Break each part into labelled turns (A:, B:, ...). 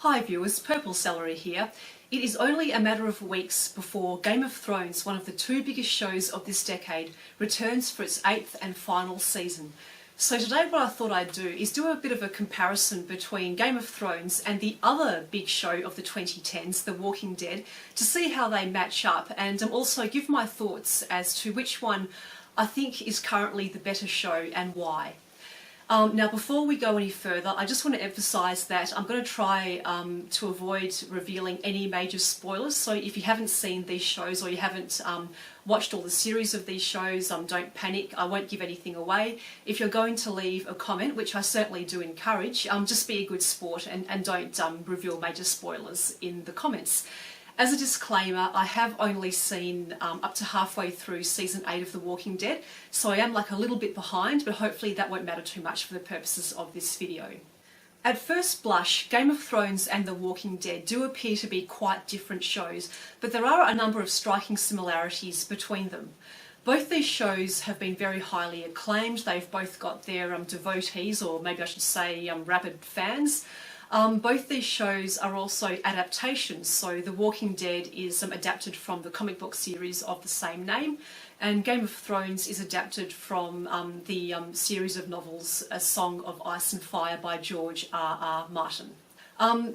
A: Hi viewers, Purple Celery here. It is only a matter of weeks before Game of Thrones, one of the two biggest shows of this decade, returns for its 8th and final season. So today what I thought I'd do is do a bit of a comparison between Game of Thrones and the other big show of the 2010s, The Walking Dead, to see how they match up and also give my thoughts as to which one I think is currently the better show and why. Now before we go any further, I just want to emphasise that I'm going to try to avoid revealing any major spoilers, so if you haven't seen these shows or you haven't watched all the series of these shows, don't panic, I won't give anything away. If you're going to leave a comment, which I certainly do encourage, just be a good sport and don't reveal major spoilers in the comments. As a disclaimer, I have only seen up to halfway through season 8 of The Walking Dead, so I am like a little bit behind, but hopefully that won't matter too much for the purposes of this video. At first blush, Game of Thrones and The Walking Dead do appear to be quite different shows, but there are a number of striking similarities between them. Both these shows have been very highly acclaimed. They've both got their devotees, or maybe I should say rabid fans. Both these shows are also adaptations, so The Walking Dead is adapted from the comic book series of the same name, and Game of Thrones is adapted from the series of novels A Song of Ice and Fire by George R.R. Martin.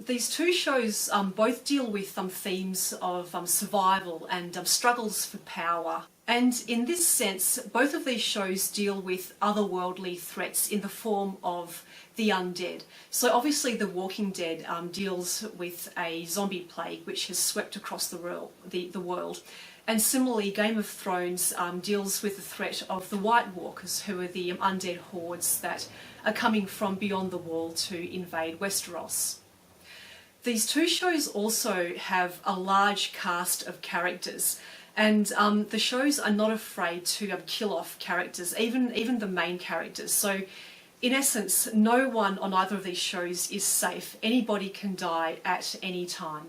A: These two shows both deal with themes of survival and struggles for power. And in this sense, both of these shows deal with otherworldly threats in the form of the undead. So obviously The Walking Dead deals with a zombie plague which has swept across the world. And similarly, Game of Thrones deals with the threat of the White Walkers, who are the undead hordes that are coming from beyond the wall to invade Westeros. These two shows also have a large cast of characters, and the shows are not afraid to kill off characters, even the main characters. So in essence, no one on either of these shows is safe. Anybody can die at any time.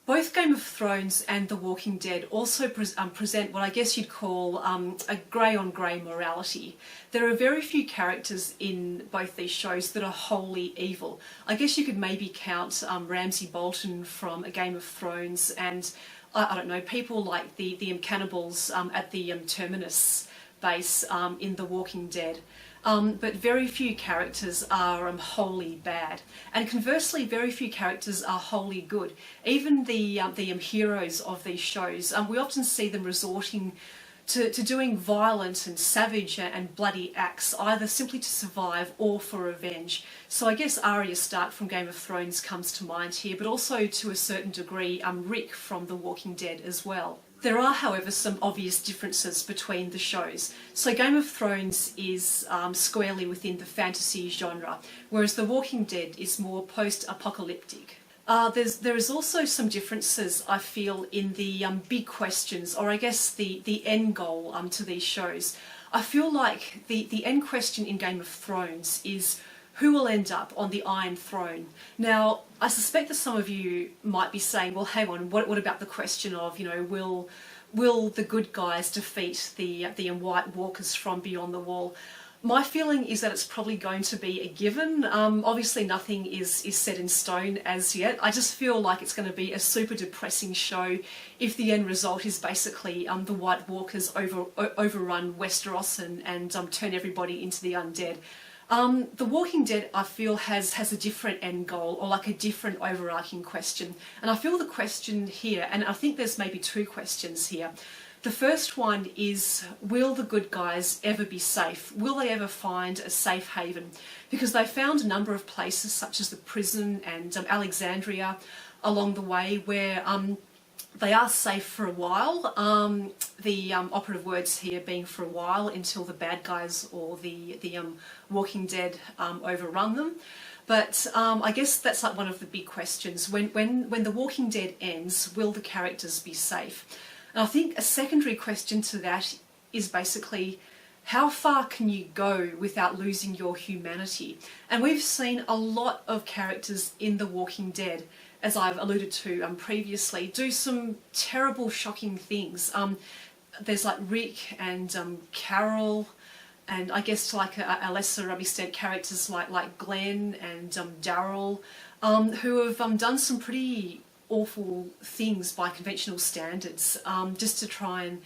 A: Both Game of Thrones and The Walking Dead also present what I guess you'd call a grey-on-grey morality. There are very few characters in both these shows that are wholly evil. I guess you could maybe count Ramsay Bolton from A Game of Thrones and, I don't know, people like the cannibals at the Terminus base in The Walking Dead. But very few characters are wholly bad, and conversely very few characters are wholly good. Even the heroes of these shows, we often see them resorting to doing violent and savage and bloody acts, either simply to survive or for revenge. So I guess Arya Stark from Game of Thrones comes to mind here, but also to a certain degree Rick from The Walking Dead as well. There are, however, some obvious differences between the shows. So Game of Thrones is squarely within the fantasy genre, whereas The Walking Dead is more post-apocalyptic. There is also some differences, I feel, in the big questions, or I guess the end goal to these shows. I feel like the end question in Game of Thrones is who will end up on the Iron Throne. Now, I suspect that some of you might be saying, well, hang on, what about the question of, you know, will the good guys defeat the White Walkers from beyond the wall? My feeling is that it's probably going to be a given. Obviously nothing is set in stone as yet. I just feel like it's going to be a super depressing show if the end result is basically the White Walkers overrun Westeros and turn everybody into the undead. The Walking Dead, I feel, has a different end goal, or like a different overarching question. And I feel the question here, and I think there's maybe two questions here. The first one is, will the good guys ever be safe? Will they ever find a safe haven? Because they found a number of places, such as the prison and Alexandria, along the way where they are safe for a while. The operative words here being for a while, until the bad guys or the Walking Dead overrun them. But I guess that's like one of the big questions. When The Walking Dead ends, will the characters be safe? And I think a secondary question to that is basically, how far can you go without losing your humanity? And we've seen a lot of characters in The Walking Dead, as I've alluded to previously, do some terrible, shocking things. There's like Rick and Carol, and I guess to like a lesser extent characters like Glenn and Daryl. who have done some pretty awful things by conventional standards, just to try and,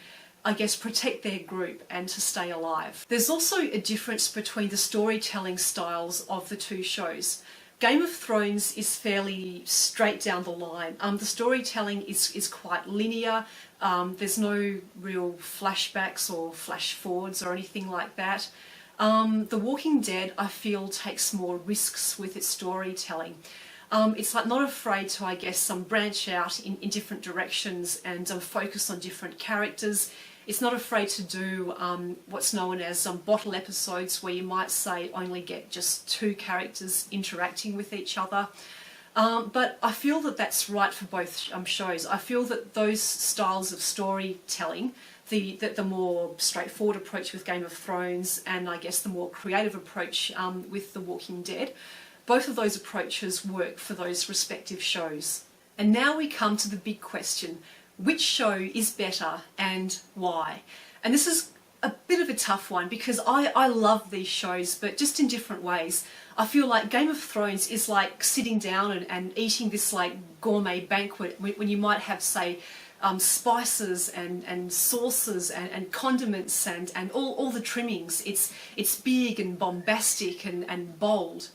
A: I guess, protect their group and to stay alive. There's also a difference between the storytelling styles of the two shows. Game of Thrones is fairly straight down the line. The storytelling is quite linear. There's no real flashbacks or flash forwards or anything like that. The Walking Dead, I feel, takes more risks with its storytelling. It's like not afraid to, I guess, branch out in different directions and focus on different characters. It's not afraid to do what's known as bottle episodes, where you might say only get just two characters interacting with each other. But I feel that that's right for both shows. I feel that those styles of storytelling, the more straightforward approach with Game of Thrones and I guess the more creative approach with The Walking Dead, both of those approaches work for those respective shows. And now we come to the big question: which show is better and why? And this is a bit of a tough one because I love these shows, but just in different ways. I feel like Game of Thrones is like sitting down and eating this like gourmet banquet when you might have, say, spices and sauces and condiments and all the trimmings. It's big and bombastic and bold.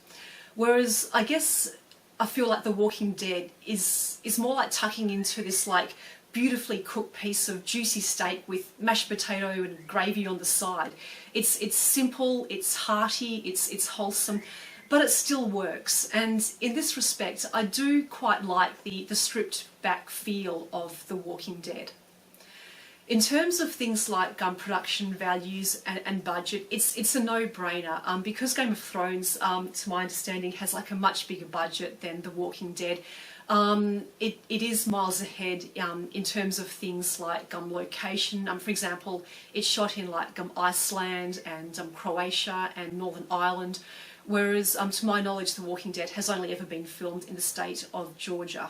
A: Whereas I guess I feel like The Walking Dead is more like tucking into this like beautifully cooked piece of juicy steak with mashed potato and gravy on the side. It's simple, it's hearty, it's wholesome, but it still works. And in this respect, I do quite like the stripped back feel of The Walking Dead. In terms of things like production values and budget, it's a no-brainer because Game of Thrones, to my understanding, has like a much bigger budget than The Walking Dead. It is miles ahead in terms of things like location. For example, it's shot in like Iceland and Croatia and Northern Ireland, whereas to my knowledge, The Walking Dead has only ever been filmed in the state of Georgia.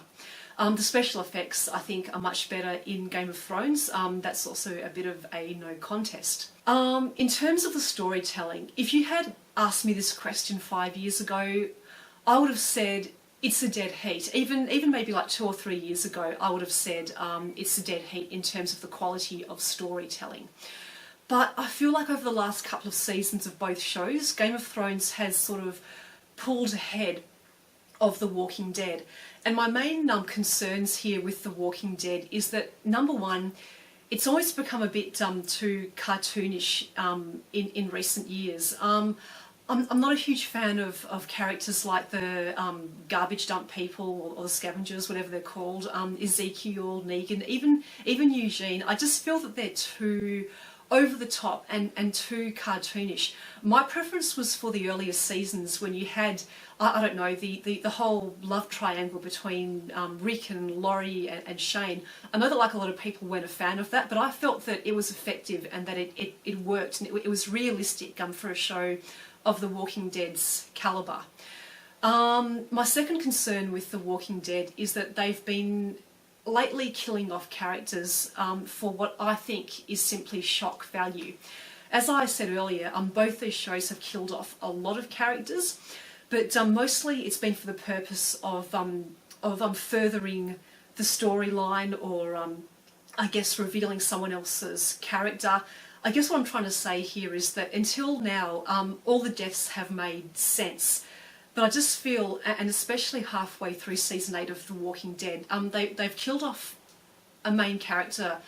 A: The special effects, I think, are much better in Game of Thrones. That's also a bit of a no contest. In terms of the storytelling, if you had asked me this question 5 years ago, I would have said it's a dead heat. Even maybe like 2 or 3 years ago, I would have said it's a dead heat in terms of the quality of storytelling. But I feel like over the last couple of seasons of both shows, Game of Thrones has sort of pulled ahead of The Walking Dead. And my main concerns here with The Walking Dead is that, number one, it's always become a bit too cartoonish in recent years. I'm not a huge fan of characters like the garbage dump people or the scavengers, whatever they're called, Ezekiel, Negan, even Eugene. I just feel that they're too over the top and too cartoonish. My preference was for the earlier seasons when you had, I don't know, the whole love triangle between Rick and Laurie and Shane. I know that like a lot of people weren't a fan of that, but I felt that it was effective and that it worked and it was realistic for a show of The Walking Dead's calibre. My second concern with The Walking Dead is that they've been lately killing off characters for what I think is simply shock value. As I said earlier, both these shows have killed off a lot of characters, but mostly it's been for the purpose of furthering the storyline or I guess revealing someone else's character. I guess what I'm trying to say here is that until now, all the deaths have made sense. But I just feel, and especially halfway through season 8 of The Walking Dead, they've killed off a main character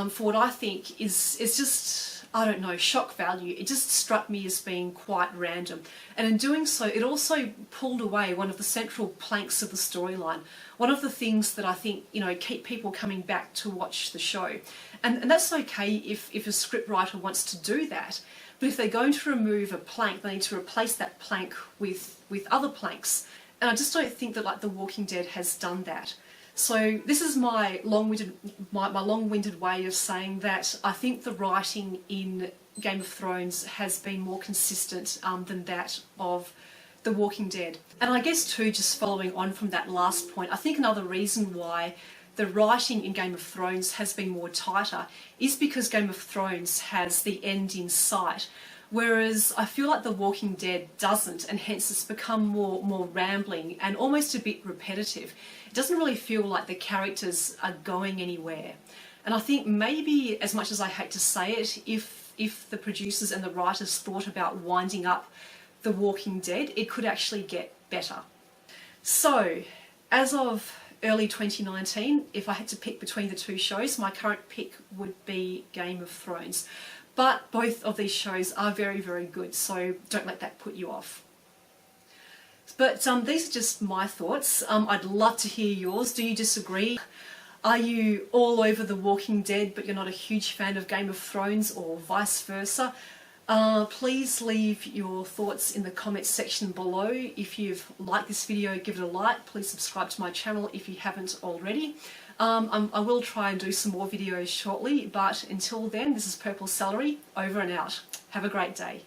A: for what I think is just, I don't know, shock value. It just struck me as being quite random. And in doing so, it also pulled away one of the central planks of the storyline. One of the things that I think, keep people coming back to watch the show. And that's okay if a scriptwriter wants to do that. But if they're going to remove a plank, they need to replace that plank with other planks. And I just don't think that like The Walking Dead has done that. So this is my long-winded way of saying that I think the writing in Game of Thrones has been more consistent than that of The Walking Dead. And I guess too, just following on from that last point, I think another reason why the writing in Game of Thrones has been more tighter is because Game of Thrones has the end in sight, Whereas I feel like The Walking Dead doesn't, and hence it's become more rambling and almost a bit repetitive. It doesn't really feel like the characters are going anywhere. And I think maybe, as much as I hate to say it, if the producers and the writers thought about winding up The Walking Dead, it could actually get better. So, as of early 2019, if I had to pick between the two shows, my current pick would be Game of Thrones. But both of these shows are very, very good, so don't let that put you off. But these are just my thoughts. I'd love to hear yours. Do you disagree? Are you all over The Walking Dead but you're not a huge fan of Game of Thrones, or vice versa? Please leave your thoughts in the comments section below. If you've liked this video, give it a like. Please subscribe to my channel if you haven't already. I will try and do some more videos shortly, but until then, this is Purple Celery, over and out. Have a great day.